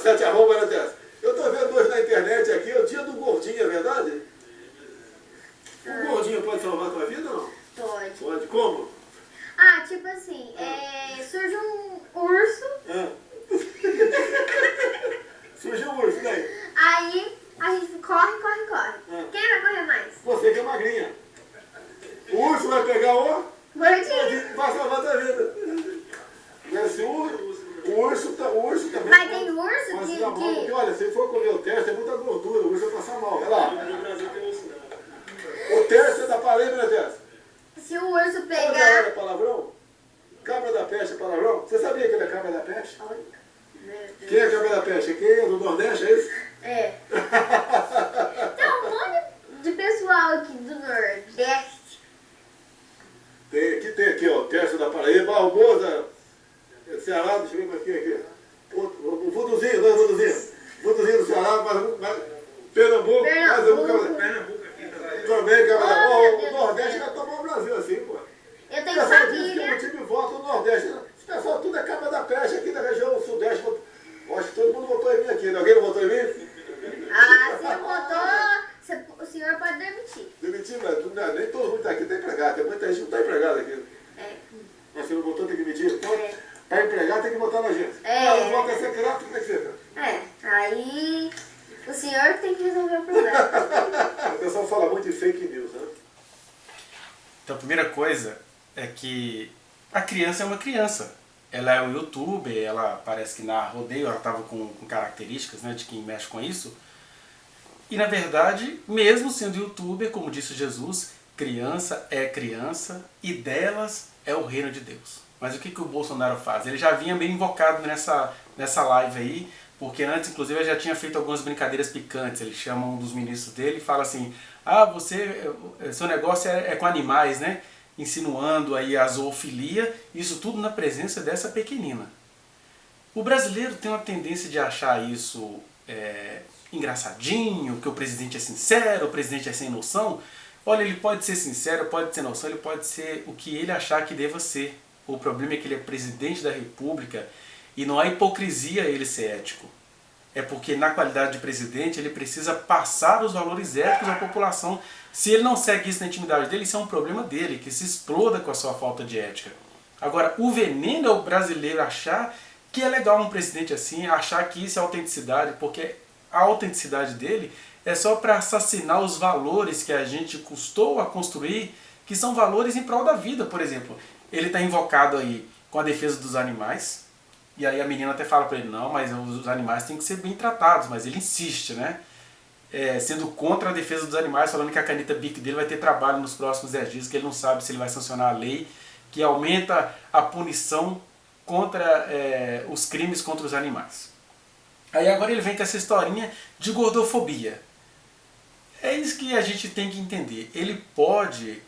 7 arroba, né, Tess? Eu tô vendo hoje na internet aqui, o dia do gordinho, é verdade? O gordinho pode salvar a tua vida ou não? Pode. Pode. Como? Ah, tipo assim, surge um urso. Surgiu um urso, daí? Aí a gente corre. Quem vai correr mais? Você que é magrinha. O urso vai pegar o... Gordinho. Vai salvar a tua vida. Esse o urso também... Mas tem urso Mas que... não, porque, olha, se for comer o terço, é muita gordura, o urso vai passar mal. Vai lá. No Brasil tem urso, não. O terço é da parede, né, Tess? Se o urso Sabe pegar... é palavrão? Cabra da peste é palavrão? Você sabia que ele é cabra da peste? Olha, meu Deus. Quem é cabra da peste? Quem é do Nordeste, é isso? É. Tem um monte de pessoal aqui do Nordeste. Tem aqui, ó, terço da Paraíba, Barbosa, Ceará, deixa eu ver aqui. O Vuduzinho, não é Vuduzinho? Vuduzinho do Ceará, mas Pernambuco, Pernambuco aqui também, cabra. Oh, meu O Deus Nordeste do céu. vai tomar o Brasil assim, pô. Eu tenho Você disse que família. o time vota no Nordeste. Esse pessoal tudo é cabra da peste aqui da região Sudeste. Eu acho que todo mundo votou em mim aqui, né? Alguém não votou em mim? Ah, se votou, o senhor pode demitir. Demitir, mas nem todo mundo está aqui está empregado. Tem muita gente que não está empregada aqui. É. Mas se não votou, tem que demitir. Então, É. para empregar, tem que votar na gente. É. Não vota secreto, como é que fica? Aí o senhor tem que resolver o problema. O pessoal fala muito de fake news, né? Então a primeira coisa é que a criança é uma criança. Ela é um youtuber, ela parece que na rodeio, ela estava com características, né, de quem mexe com isso. E na verdade, mesmo sendo youtuber, como disse Jesus, criança é criança e delas é o reino de Deus. Mas o que o Bolsonaro faz? Ele já vinha meio invocado nessa live aí, porque antes, inclusive, ele já tinha feito algumas brincadeiras picantes. Ele chama um dos ministros dele e fala assim: ah, seu negócio é com animais, né? Insinuando aí a zoofilia, isso tudo na presença dessa pequenina. O brasileiro tem uma tendência de achar isso engraçadinho, que o presidente é sincero, o presidente é sem noção. Olha, ele pode ser sincero, pode ter noção, ele pode ser o que ele achar que deva ser. O problema é que ele é presidente da República e não há hipocrisia ele ser ético. É porque na qualidade de presidente ele precisa passar os valores éticos à população. Se ele não segue isso na intimidade dele, isso é um problema dele, que se exploda com a sua falta de ética. Agora, o veneno é o brasileiro achar que é legal um presidente assim, achar que isso é autenticidade, porque a autenticidade dele é só para assassinar os valores que a gente custou a construir, que são valores em prol da vida. Por exemplo, ele está invocado aí com a defesa dos animais, e aí a menina até fala para ele: não, mas os animais têm que ser bem tratados, mas ele insiste, né? Sendo contra a defesa dos animais, falando que a caneta BIC dele vai ter trabalho nos próximos 10 dias, que ele não sabe se ele vai sancionar a lei que aumenta a punição contra os crimes contra os animais. Aí agora ele vem com essa historinha de gordofobia. É isso que a gente tem que entender. Ele pode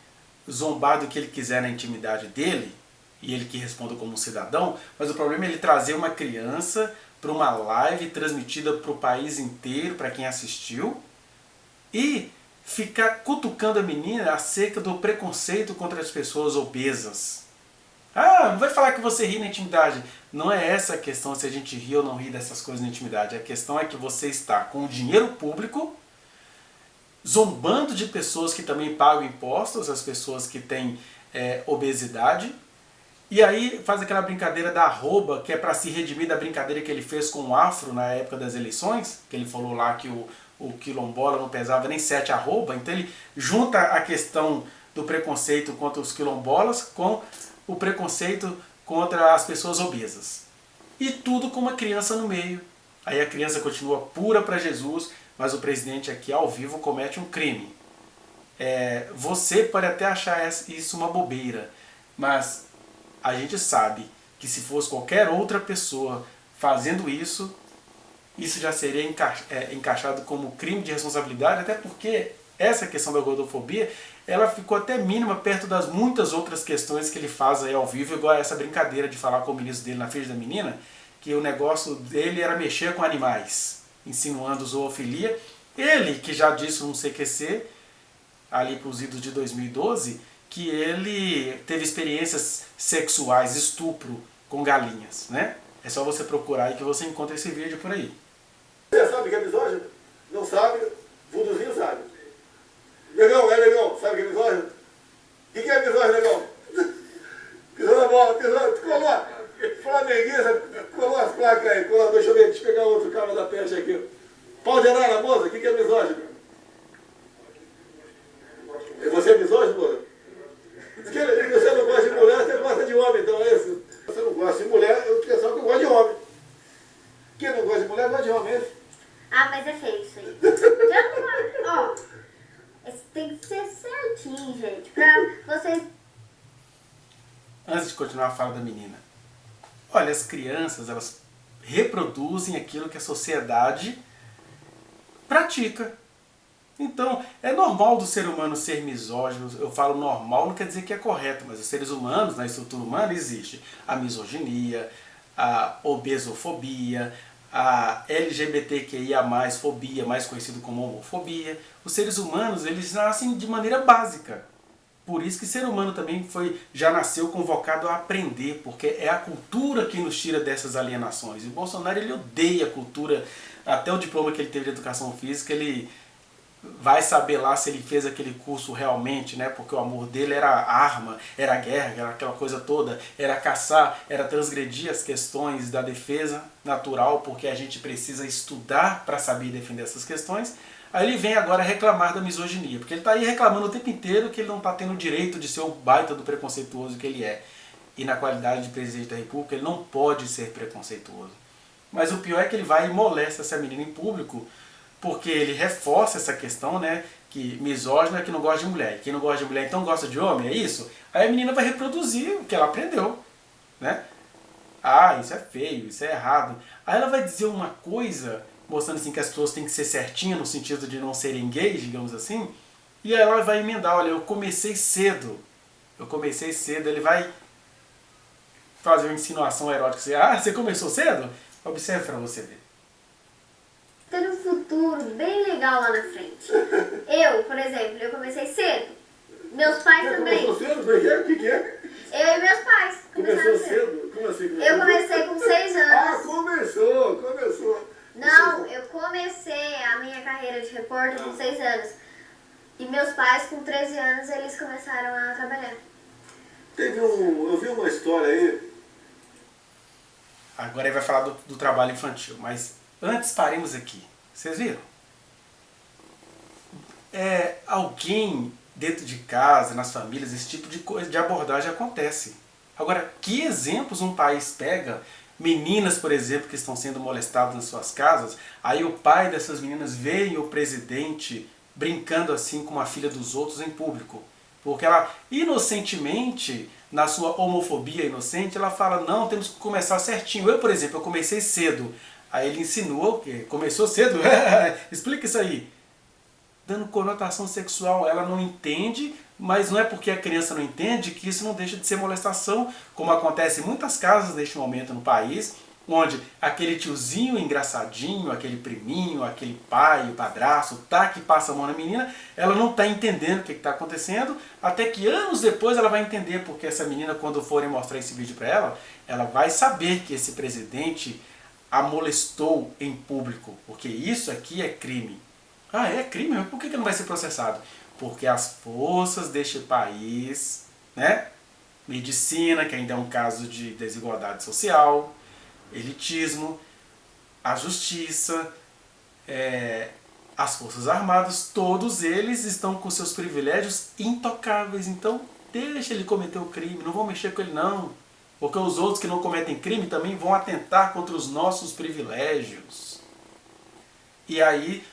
zombar do que ele quiser na intimidade dele, e ele que responda como um cidadão, mas o problema é ele trazer uma criança para uma live transmitida para o país inteiro, para quem assistiu, e ficar cutucando a menina acerca do preconceito contra as pessoas obesas. Ah, não vai falar que você ri na intimidade. Não é essa a questão, se a gente ri ou não ri dessas coisas na intimidade. A questão é que você está com o dinheiro público, zombando de pessoas que também pagam impostos, as pessoas que têm obesidade, e aí faz aquela brincadeira da arroba, que é para se redimir da brincadeira que ele fez com o Afro na época das eleições, que ele falou lá que o quilombola não pesava nem 7 arroba, então ele junta a questão do preconceito contra os quilombolas com o preconceito contra as pessoas obesas. E tudo com uma criança no meio. Aí a criança continua pura para Jesus, mas o presidente aqui ao vivo comete um crime. Você pode até achar isso uma bobeira, mas a gente sabe que se fosse qualquer outra pessoa fazendo isso, isso já seria encaixado como crime de responsabilidade, até porque essa questão da gordofobia, ela ficou até mínima perto das muitas outras questões que ele faz aí ao vivo, igual essa brincadeira de falar com o ministro dele na frente da menina, que o negócio dele era mexer com animais, insinuando zoofilia. Ele, que já disse no CQC, ali para os idos de 2012, que ele teve experiências sexuais, estupro com galinhas, né? É só você procurar aí que você encontra esse vídeo por aí. sabe que é misógino? Não sabe? Vuduzinho sabe. Negão, negão, sabe que é misógino? O que é misógino, negão? Pisou na bola, colou. Flamenguista, colou as placas aí, colou, deixa eu pegar outro cara da peste aqui. Pau de arara, moça, o que é misógino? E você é misógino, moça? Você não gosta de mulher, você gosta de homem, então é isso. Você não gosta de mulher, eu penso que eu gosto de homem. Quem não gosta de mulher, gosta de homem, é isso? Ah, mas é feio isso aí. Então, ó, esse tem que ser certinho, gente, pra vocês... Antes de continuar a fala da menina, olha, as crianças, elas reproduzem aquilo que a sociedade pratica. Então, é normal do ser humano ser misógino. Eu falo normal, não quer dizer que é correto, mas os seres humanos, na estrutura humana, existe a misoginia, a obesofobia, a LGBTQIA+, fobia, mais conhecido como homofobia. Os seres humanos, eles nascem de maneira básica. Por isso que ser humano também já nasceu convocado a aprender, porque é a cultura que nos tira dessas alienações. E o Bolsonaro, ele odeia a cultura, até o diploma que ele teve de educação física, ele vai saber lá se ele fez aquele curso realmente, né? Porque o amor dele era arma, era guerra, era aquela coisa toda, era caçar, era transgredir as questões da defesa natural, porque a gente precisa estudar para saber defender essas questões. Aí ele vem agora reclamar da misoginia, porque ele está aí reclamando o tempo inteiro que ele não está tendo o direito de ser o baita do preconceituoso que ele é. E na qualidade de presidente da República ele não pode ser preconceituoso. Mas o pior é que ele vai e molesta essa menina em público, porque ele reforça essa questão, né, que misógino é que não gosta de mulher. Quem não gosta de mulher então gosta de homem, é isso? Aí a menina vai reproduzir o que ela aprendeu, né? Ah, isso é feio, isso é errado. Aí ela vai dizer uma coisa mostrando assim que as pessoas têm que ser certinhas no sentido de não serem gays, digamos assim, e aí ela vai emendar, olha, eu comecei cedo, ele vai fazer uma insinuação erótica, assim, ah, você começou cedo? Observe para você ver. Ter um futuro bem legal lá na frente. Eu, por exemplo, eu comecei cedo. Meus pais também. Começou cedo? O que é? Eu e meus pais. Começou cedo? Como assim? Eu comecei com 6 anos. Ah, começou. Não, eu comecei a minha carreira de repórter com 6 anos. E meus pais, com 13 anos, eles começaram a trabalhar. Eu vi uma história aí. Agora ele vai falar do trabalho infantil, mas antes paremos aqui. Vocês viram? Alguém dentro de casa, nas famílias, esse tipo de coisa, de abordagem acontece. Agora, que exemplos um país pega? Meninas, por exemplo, que estão sendo molestadas nas suas casas, aí o pai dessas meninas vê o presidente brincando assim com a filha dos outros em público. Porque ela, inocentemente, na sua homofobia inocente, ela fala, não, temos que começar certinho. Eu, por exemplo, eu comecei cedo. Aí ele insinua o quê? Começou cedo? Explica isso aí. Dando conotação sexual, ela não entende, mas não é porque a criança não entende que isso não deixa de ser molestação, como acontece em muitas casas neste momento no país, onde aquele tiozinho engraçadinho, aquele priminho, aquele pai, o padrasto, tá, que passa a mão na menina, ela não está entendendo o que está acontecendo, até que anos depois ela vai entender, porque essa menina, quando forem mostrar esse vídeo para ela, ela vai saber que esse presidente a molestou em público, porque isso aqui é crime. Ah, é crime? Mas por que não vai ser processado? Porque as forças deste país, né? Medicina, que ainda é um caso de desigualdade social, elitismo, a justiça, as forças armadas, todos eles estão com seus privilégios intocáveis. Então, deixa ele cometer o crime, não vão mexer com ele não. Porque os outros que não cometem crime também vão atentar contra os nossos privilégios. E aí,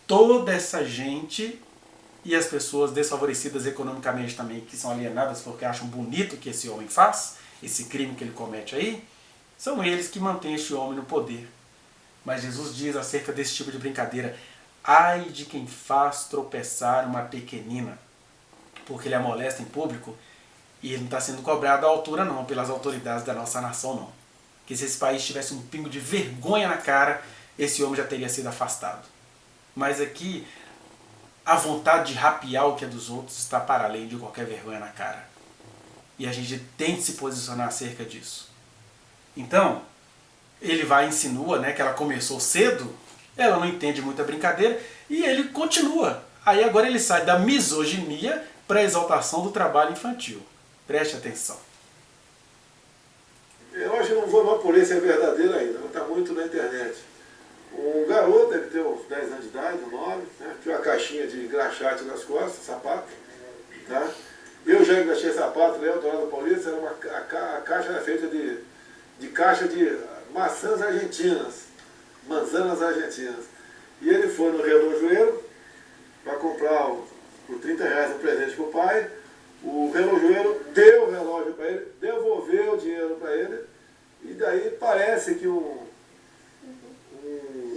toda essa gente e as pessoas desfavorecidas economicamente também, que são alienadas porque acham bonito o que esse homem faz, esse crime que ele comete aí, são eles que mantêm este homem no poder. Mas Jesus diz acerca desse tipo de brincadeira, ai de quem faz tropeçar uma pequenina, porque ele a molesta em público e ele não está sendo cobrado à altura não, pelas autoridades da nossa nação não. Que se esse país tivesse um pingo de vergonha na cara, esse homem já teria sido afastado. Mas aqui, a vontade de rapear o que é dos outros está para além de qualquer vergonha na cara. E a gente tem que se posicionar acerca disso. Então, ele vai e insinua, né, que ela começou cedo, ela não entende muita brincadeira e ele continua. Aí agora ele sai da misoginia para a exaltação do trabalho infantil. Preste atenção. Eu acho que não vou uma polícia verdadeira ainda, não está muito na internet. Um garoto, deve ter uns 10 anos de idade, 9, né? Tinha uma caixinha de engraxate nas costas, sapato. Tá? Eu já engraxei sapato, lembro, do lado da Paulista, era a caixa era feita de caixa de maçãs argentinas, manzanas argentinas. E ele foi no relojoeiro para comprar por R$30 um presente para o pai. O relojoeiro deu o relógio para ele, devolveu o dinheiro para ele, e daí parece que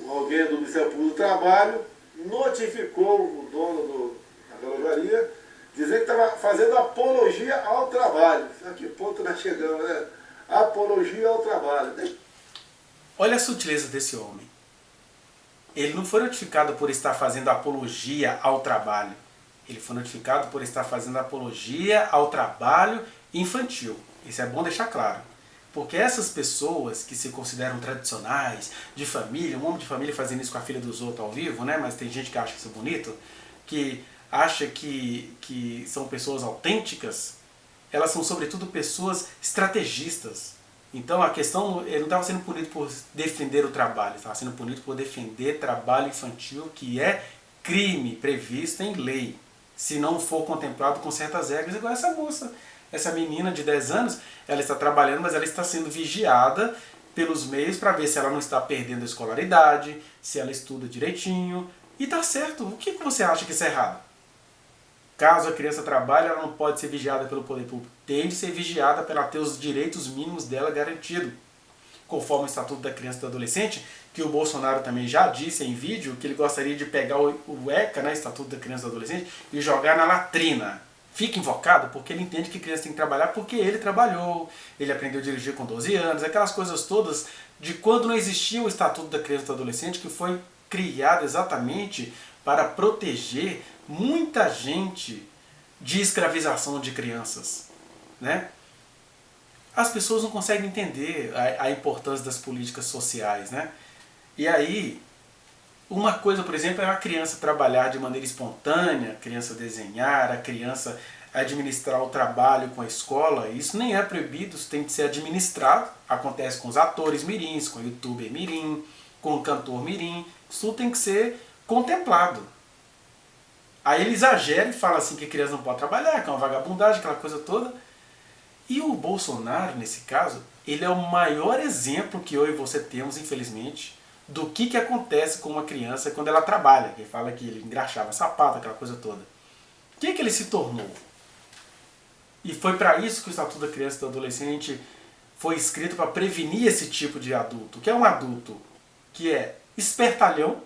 alguém do Ministério Público do Trabalho notificou o dono da relojaria, dizendo que estava fazendo apologia ao trabalho. A que ponto nós chegamos, né? Apologia ao trabalho. Olha a sutileza desse homem. Ele não foi notificado por estar fazendo apologia ao trabalho. Ele foi notificado por estar fazendo apologia ao trabalho infantil. Isso é bom deixar claro. Porque essas pessoas que se consideram tradicionais, de família, um homem de família fazendo isso com a filha dos outros ao vivo, né? Mas tem gente que acha isso bonito, que acha que são pessoas autênticas, elas são sobretudo pessoas estrategistas. Então a questão, ele não estava sendo punido por defender o trabalho, ele estava sendo punido por defender trabalho infantil, que é crime previsto em lei, se não for contemplado com certas regras, igual essa moça. Essa menina de 10 anos, ela está trabalhando, mas ela está sendo vigiada pelos meios para ver se ela não está perdendo a escolaridade, se ela estuda direitinho. E tá certo. O que você acha que isso é errado? Caso a criança trabalhe, ela não pode ser vigiada pelo poder público. Tem de ser vigiada para ela ter os direitos mínimos dela garantidos. Conforme o Estatuto da Criança e do Adolescente, que o Bolsonaro também já disse em vídeo, que ele gostaria de pegar o ECA, né, Estatuto da Criança e do Adolescente, e jogar na latrina. Fica invocado porque ele entende que criança tem que trabalhar porque ele trabalhou, ele aprendeu a dirigir com 12 anos, aquelas coisas todas de quando não existia o Estatuto da Criança e do Adolescente, que foi criado exatamente para proteger muita gente de escravização de crianças, né? As pessoas não conseguem entender a importância das políticas sociais, né? E aí, uma coisa, por exemplo, é a criança trabalhar de maneira espontânea, a criança desenhar, a criança administrar o trabalho com a escola. Isso nem é proibido, isso tem que ser administrado. Acontece com os atores mirins, com o youtuber mirim, com o cantor mirim. Isso tudo tem que ser contemplado. Aí ele exagera e fala assim que a criança não pode trabalhar, que é uma vagabundagem, aquela coisa toda. E o Bolsonaro, nesse caso, ele é o maior exemplo que eu e você temos, infelizmente, do que acontece com uma criança quando ela trabalha. Ele fala que ele engraxava sapato, aquela coisa toda. O que ele se tornou? E foi para isso que o Estatuto da Criança e do Adolescente foi escrito, para prevenir esse tipo de adulto. Que é um adulto que é espertalhão,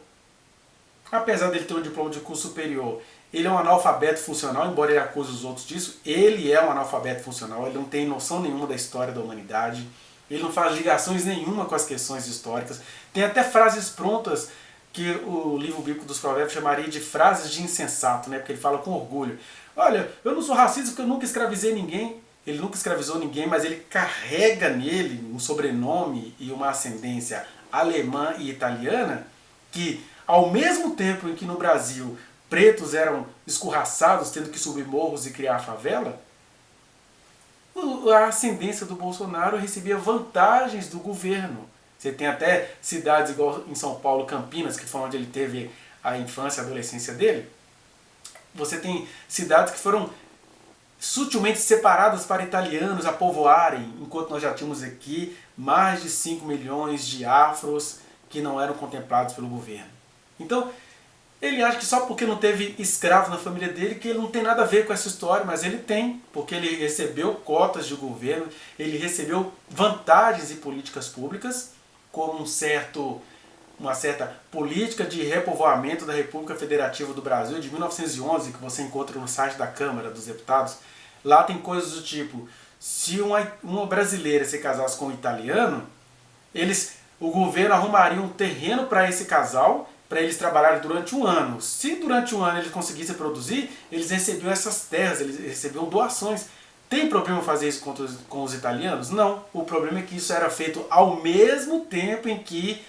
apesar dele ter um diploma de curso superior, ele é um analfabeto funcional, embora ele acuse os outros disso, ele é um analfabeto funcional, ele não tem noção nenhuma da história da humanidade, ele não faz ligações nenhuma com as questões históricas. Tem até frases prontas que o livro bíblico dos Provérbios chamaria de frases de insensato, né? Porque ele fala com orgulho. Olha, eu não sou racista porque eu nunca escravizei ninguém. Ele nunca escravizou ninguém, mas ele carrega nele um sobrenome e uma ascendência alemã e italiana que, ao mesmo tempo em que no Brasil pretos eram escorraçados, tendo que subir morros e criar favela, a ascendência do Bolsonaro recebia vantagens do governo. Você tem até cidades igual em São Paulo, Campinas, que foi onde ele teve a infância e a adolescência dele. Você tem cidades que foram sutilmente separadas para italianos a povoarem, enquanto nós já tínhamos aqui mais de 5 milhões de afros que não eram contemplados pelo governo. Então, ele acha que só porque não teve escravo na família dele, que ele não tem nada a ver com essa história, mas ele tem, porque ele recebeu cotas de governo, ele recebeu vantagens em políticas públicas, como uma certa política de repovoamento da República Federativa do Brasil de 1911, que você encontra no site da Câmara dos Deputados. Lá tem coisas do tipo, se uma brasileira se casasse com um italiano, o governo arrumaria um terreno para esse casal, para eles trabalharem durante um ano. Se durante um ano eles conseguissem produzir, eles recebiam essas terras, eles recebiam doações. Tem problema fazer isso com os italianos? Não. O problema é que isso era feito ao mesmo tempo em que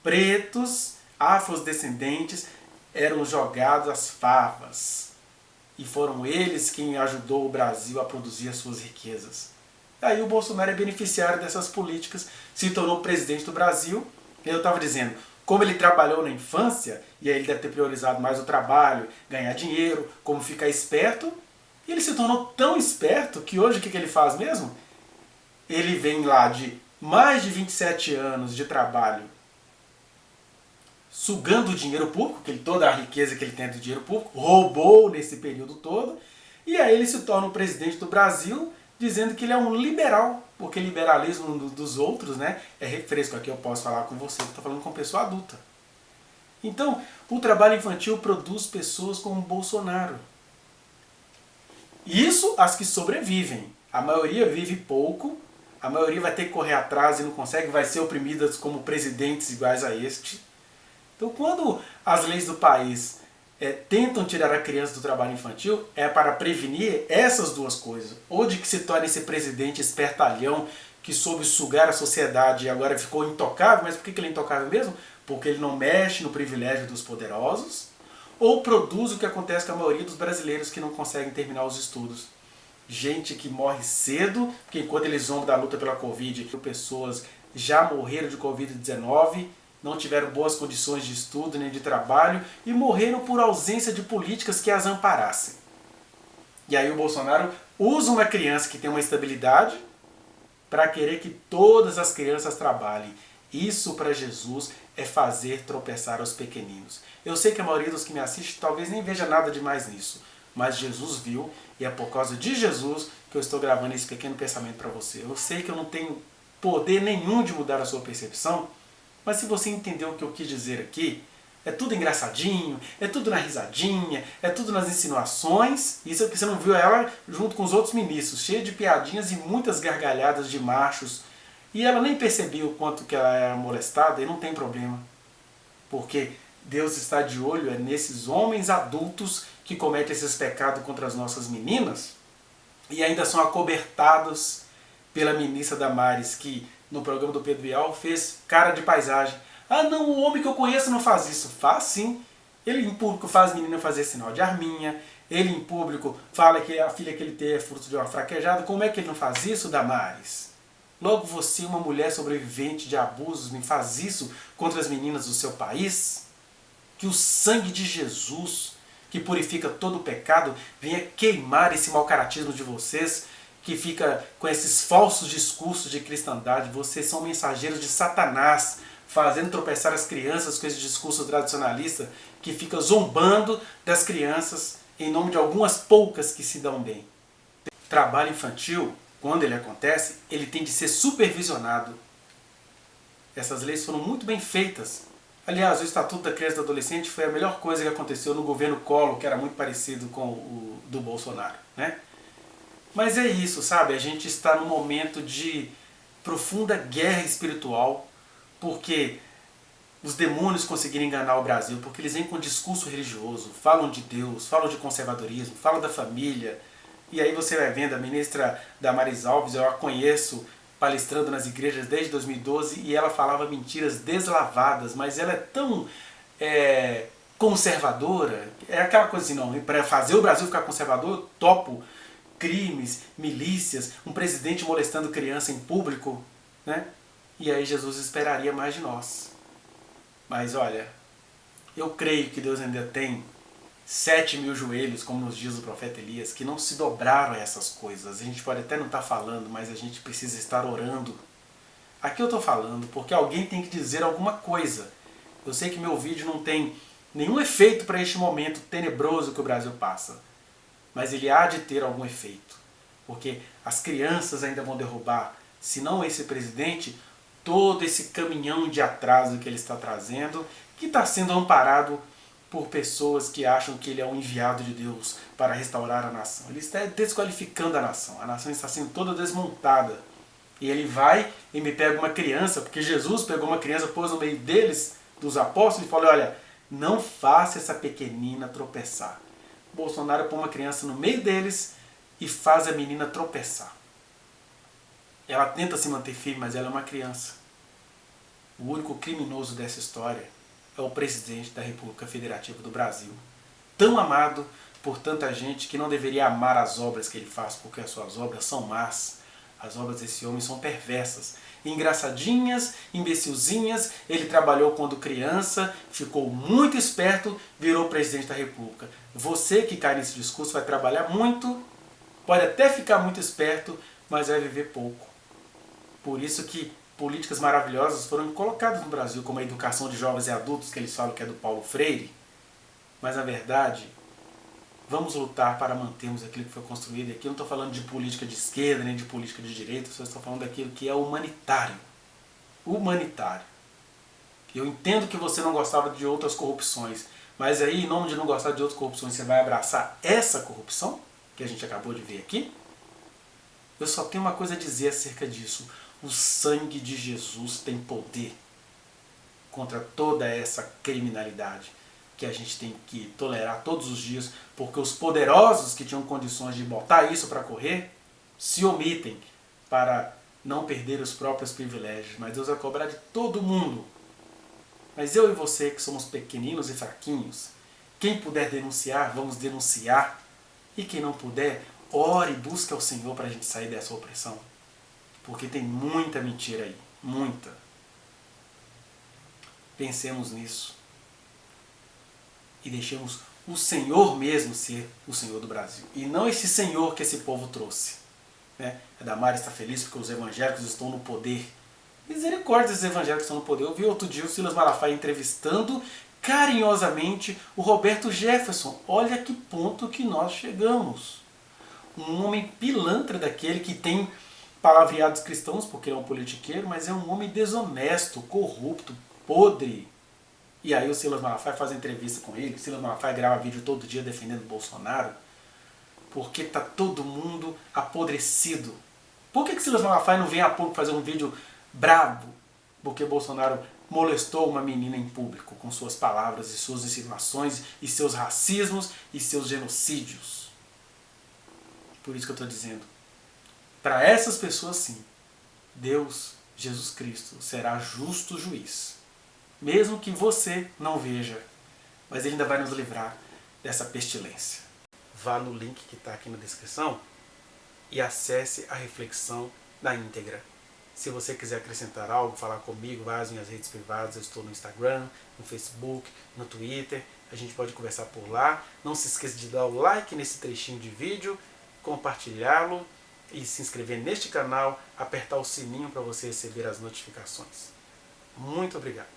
pretos afrodescendentes eram jogados às favas. E foram eles quem ajudou o Brasil a produzir as suas riquezas. Aí o Bolsonaro é beneficiário dessas políticas, se tornou presidente do Brasil. Eu estava dizendo, como ele trabalhou na infância, e aí ele deve ter priorizado mais o trabalho, ganhar dinheiro, como ficar esperto, e ele se tornou tão esperto que hoje o que ele faz mesmo? Ele vem lá de mais de 27 anos de trabalho, sugando o dinheiro público, toda a riqueza que ele tem do dinheiro público, roubou nesse período todo, e aí ele se torna o presidente do Brasil, dizendo que ele é um liberal, porque liberalismo dos outros, né, é refresco. Aqui eu posso falar com você, que estou falando com pessoa adulta. Então, o trabalho infantil produz pessoas como Bolsonaro. Isso as que sobrevivem. A maioria vive pouco, a maioria vai ter que correr atrás e não consegue, vai ser oprimidas como presidentes iguais a este. Então, quando as leis do país tentam tirar a criança do trabalho infantil, é para prevenir essas duas coisas. Ou de que se torne esse presidente espertalhão que soube sugar a sociedade e agora ficou intocável. Mas por que ele é intocável mesmo? Porque ele não mexe no privilégio dos poderosos. Ou produz o que acontece com a maioria dos brasileiros que não conseguem terminar os estudos. Gente que morre cedo, porque enquanto eles zombam da luta pela Covid, pessoas já morreram de Covid-19, não tiveram boas condições de estudo nem de trabalho e morreram por ausência de políticas que as amparassem. E aí o Bolsonaro usa uma criança que tem uma estabilidade para querer que todas as crianças trabalhem. Isso para Jesus é fazer tropeçar os pequeninos. Eu sei que a maioria dos que me assiste talvez nem veja nada demais nisso, mas Jesus viu e é por causa de Jesus que eu estou gravando esse pequeno pensamento para você. Eu sei que eu não tenho poder nenhum de mudar a sua percepção, mas se você entendeu o que eu quis dizer aqui, é tudo engraçadinho, é tudo na risadinha, é tudo nas insinuações. Isso é porque você não viu ela junto com os outros ministros, cheia de piadinhas e muitas gargalhadas de machos. E ela nem percebeu o quanto que ela era molestada, e não tem problema. Porque Deus está de olho nesses homens adultos que cometem esses pecados contra as nossas meninas e ainda são acobertados pela ministra Damares, que no programa do Pedro Bial fez cara de paisagem. Ah não, o homem que eu conheço não faz isso. Faz sim. Ele em público faz menina fazer sinal de arminha. Ele em público fala que a filha que ele tem é fruto de uma fraquejada. Como é que ele não faz isso, Damares? Logo você, uma mulher sobrevivente de abusos, me faz isso contra as meninas do seu país? Que o sangue de Jesus, que purifica todo o pecado, venha queimar esse mau caratismo de vocês, que fica com esses falsos discursos de cristandade. Vocês são mensageiros de Satanás, fazendo tropeçar as crianças com esse discurso tradicionalista, que fica zombando das crianças em nome de algumas poucas que se dão bem. Trabalho infantil, quando ele acontece, ele tem de ser supervisionado. Essas leis foram muito bem feitas. Aliás, o Estatuto da Criança e do Adolescente foi a melhor coisa que aconteceu no governo Collor, que era muito parecido com o do Bolsonaro, né? Mas é isso, sabe? A gente está num momento de profunda guerra espiritual, porque os demônios conseguiram enganar o Brasil, porque eles vêm com discurso religioso, falam de Deus, falam de conservadorismo, falam da família. E aí você vai vendo a ministra Damares Alves, eu a conheço palestrando nas igrejas desde 2012, e ela falava mentiras deslavadas, mas ela é tão conservadora, é aquela coisa assim, não, para fazer o Brasil ficar conservador, eu topo crimes, milícias, um presidente molestando criança em público, né? E aí Jesus esperaria mais de nós. Mas olha, eu creio que Deus ainda tem 7.000 joelhos, como nos dias do profeta Elias, que não se dobraram a essas coisas. A gente pode até não estar falando, mas a gente precisa estar orando. Aqui eu estou falando porque alguém tem que dizer alguma coisa. Eu sei que meu vídeo não tem nenhum efeito para este momento tenebroso que o Brasil passa, mas ele há de ter algum efeito, porque as crianças ainda vão derrubar, se não esse presidente, todo esse caminhão de atraso que ele está trazendo, que está sendo amparado por pessoas que acham que ele é um enviado de Deus para restaurar a nação. Ele está desqualificando a nação está sendo toda desmontada. E ele vai e me pega uma criança, porque Jesus pegou uma criança, pôs no meio deles, dos apóstolos, e falou, olha, não faça essa pequenina tropeçar. Bolsonaro põe uma criança no meio deles e faz a menina tropeçar. Ela tenta se manter firme, mas ela é uma criança. O único criminoso dessa história é o presidente da República Federativa do Brasil. Tão amado por tanta gente que não deveria amar as obras que ele faz, porque as suas obras são más. As obras desse homem são perversas, engraçadinhas, imbecilzinhas. Ele trabalhou quando criança, ficou muito esperto, virou presidente da República. Você que cai nesse discurso vai trabalhar muito, pode até ficar muito esperto, mas vai viver pouco. Por isso que políticas maravilhosas foram colocadas no Brasil, como a educação de jovens e adultos, que eles falam que é do Paulo Freire. Mas na verdade, vamos lutar para mantermos aquilo que foi construído. Aqui eu não estou falando de política de esquerda, nem de política de direita, só estou falando daquilo que é humanitário. Humanitário. Eu entendo que você não gostava de outras corrupções, mas aí, em nome de não gostar de outras corrupções, você vai abraçar essa corrupção, que a gente acabou de ver aqui? Eu só tenho uma coisa a dizer acerca disso. O sangue de Jesus tem poder contra toda essa criminalidade que a gente tem que tolerar todos os dias, porque os poderosos que tinham condições de botar isso para correr, se omitem para não perder os próprios privilégios. Mas Deus vai cobrar de todo mundo. Mas eu e você, que somos pequeninos e fraquinhos, quem puder denunciar, vamos denunciar. E quem não puder, ore e busque ao Senhor para a gente sair dessa opressão. Porque tem muita mentira aí. Muita. Pensemos nisso. E deixemos o Senhor mesmo ser o Senhor do Brasil. E não esse Senhor que esse povo trouxe. Né? A Damares está feliz porque os evangélicos estão no poder. Misericórdia, os evangélicos estão no poder. Eu vi outro dia o Silas Malafaia entrevistando carinhosamente o Roberto Jefferson. Olha que ponto que nós chegamos. Um homem pilantra daquele que tem palavreados cristãos, porque ele é um politiqueiro, mas é um homem desonesto, corrupto, podre. E aí o Silas Malafaia faz entrevista com ele, o Silas Malafaia grava vídeo todo dia defendendo o Bolsonaro, porque está todo mundo apodrecido. Por que Silas Malafaia não vem a público fazer um vídeo brabo? Porque Bolsonaro molestou uma menina em público com suas palavras e suas insinuações e seus racismos e seus genocídios. Por isso que eu estou dizendo, para essas pessoas sim, Deus, Jesus Cristo, será justo juiz. Mesmo que você não veja, mas Ele ainda vai nos livrar dessa pestilência. Vá no link que está aqui na descrição e acesse a reflexão na íntegra. Se você quiser acrescentar algo, falar comigo, vai às minhas redes privadas, eu estou no Instagram, no Facebook, no Twitter, a gente pode conversar por lá. Não se esqueça de dar o like nesse trechinho de vídeo, compartilhá-lo e se inscrever neste canal, apertar o sininho para você receber as notificações. Muito obrigado.